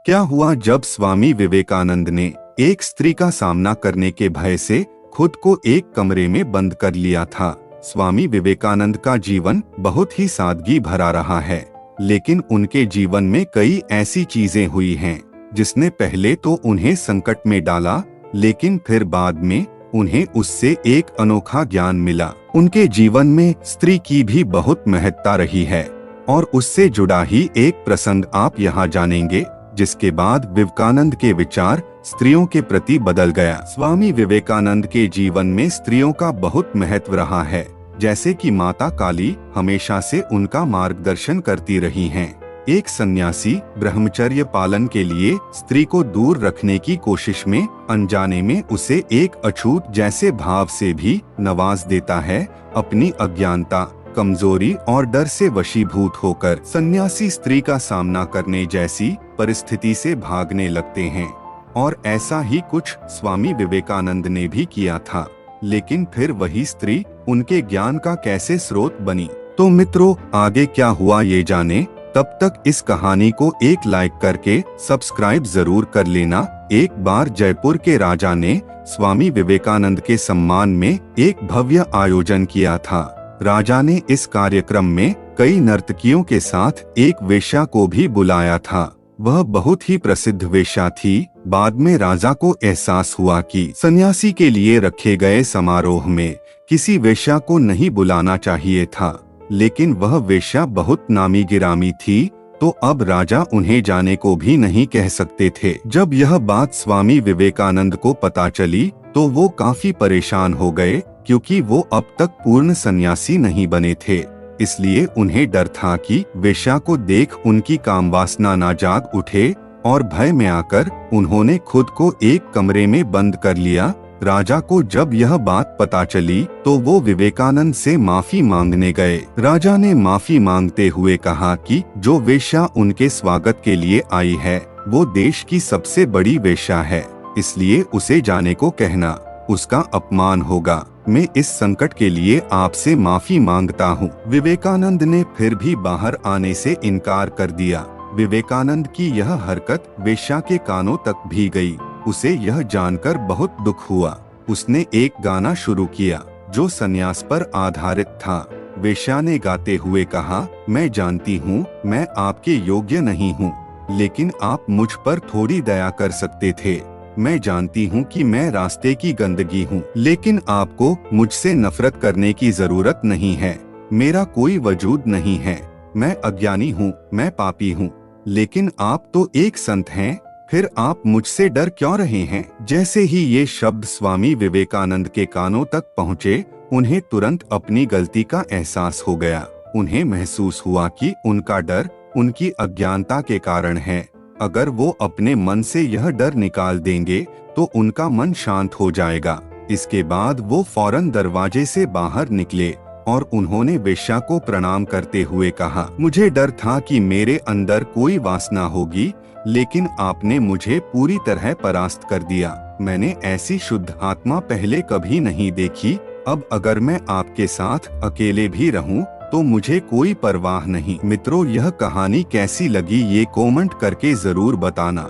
क्या हुआ जब स्वामी विवेकानंद ने एक स्त्री का सामना करने के भय से खुद को एक कमरे में बंद कर लिया था। स्वामी विवेकानंद का जीवन बहुत ही सादगी भरा रहा है, लेकिन उनके जीवन में कई ऐसी चीजें हुई हैं जिसने पहले तो उन्हें संकट में डाला, लेकिन फिर बाद में उन्हें उससे एक अनोखा ज्ञान मिला। उनके जीवन में स्त्री की भी बहुत महत्ता रही है और उससे जुड़ा ही एक प्रसंग आप यहाँ जानेंगे, जिसके बाद विवेकानंद के विचार स्त्रियों के प्रति बदल गया। स्वामी विवेकानंद के जीवन में स्त्रियों का बहुत महत्व रहा है, जैसे कि माता काली हमेशा से उनका मार्गदर्शन करती रही हैं। एक सन्यासी ब्रह्मचर्य पालन के लिए स्त्री को दूर रखने की कोशिश में अनजाने में उसे एक अछूत जैसे भाव से भी नवाज देता है। अपनी अज्ञानता, कमजोरी और डर से वशीभूत होकर सन्यासी स्त्री का सामना करने जैसी परिस्थिति से भागने लगते हैं, और ऐसा ही कुछ स्वामी विवेकानंद ने भी किया था। लेकिन फिर वही स्त्री उनके ज्ञान का कैसे स्रोत बनी? तो मित्रों, आगे क्या हुआ ये जाने, तब तक इस कहानी को एक लाइक करके सब्सक्राइब जरूर कर लेना। एक बार जयपुर के राजा ने स्वामी विवेकानंद के सम्मान में एक भव्य आयोजन किया था। राजा ने इस कार्यक्रम में कई नर्तकियों के साथ एक वेश्या को भी बुलाया था। वह बहुत ही प्रसिद्ध वेश्या थी। बाद में राजा को एहसास हुआ कि सन्यासी के लिए रखे गए समारोह में किसी वेश्या को नहीं बुलाना चाहिए था, लेकिन वह वेश्या बहुत नामी गिरामी थी, तो अब राजा उन्हें जाने को भी नहीं कह सकते थे। जब यह बात स्वामी विवेकानंद को पता चली तो वो काफी परेशान हो गए, क्योंकि वो अब तक पूर्ण सन्यासी नहीं बने थे। इसलिए उन्हें डर था कि वेश्या को देख उनकी कामवासना ना जाग उठे, और भय में आकर उन्होंने खुद को एक कमरे में बंद कर लिया। राजा को जब यह बात पता चली तो वो विवेकानंद से माफी मांगने गए। राजा ने माफी मांगते हुए कहा कि जो वेश्या उनके स्वागत के लिए आई है वो देश की सबसे बड़ी वेश्या है, इसलिए उसे जाने को कहना उसका अपमान होगा। मैं इस संकट के लिए आपसे माफी मांगता हूँ। विवेकानंद ने फिर भी बाहर आने से इनकार कर दिया। विवेकानंद की यह हरकत वेश्या के कानों तक भी गई। उसे यह जानकर बहुत दुख हुआ। उसने एक गाना शुरू किया जो सन्यास पर आधारित था। वेश्या ने गाते हुए कहा, मैं जानती हूँ मैं आपके योग्य नहीं हूँ, लेकिन आप मुझ पर थोड़ी दया कर सकते थे। मैं जानती हूँ कि मैं रास्ते की गंदगी हूँ, लेकिन आपको मुझसे नफरत करने की जरूरत नहीं है। मेरा कोई वजूद नहीं है, मैं अज्ञानी हूँ, मैं पापी हूँ, लेकिन आप तो एक संत हैं, फिर आप मुझसे डर क्यों रहे हैं? जैसे ही ये शब्द स्वामी विवेकानंद के कानों तक पहुँचे, उन्हें तुरंत अपनी गलती का एहसास हो गया। उन्हें महसूस हुआ कि उनका डर उनकी अज्ञानता के कारण है। अगर वो अपने मन से यह डर निकाल देंगे तो उनका मन शांत हो जाएगा। इसके बाद वो फौरन दरवाजे से बाहर निकले और उन्होंने वेश्या को प्रणाम करते हुए कहा, मुझे डर था कि मेरे अंदर कोई वासना होगी, लेकिन आपने मुझे पूरी तरह परास्त कर दिया। मैंने ऐसी शुद्ध आत्मा पहले कभी नहीं देखी। अब अगर मैं आपके साथ अकेले भी रहूं तो मुझे कोई परवाह नहीं। मित्रों, यह कहानी कैसी लगी ये कमेंट करके जरूर बताना।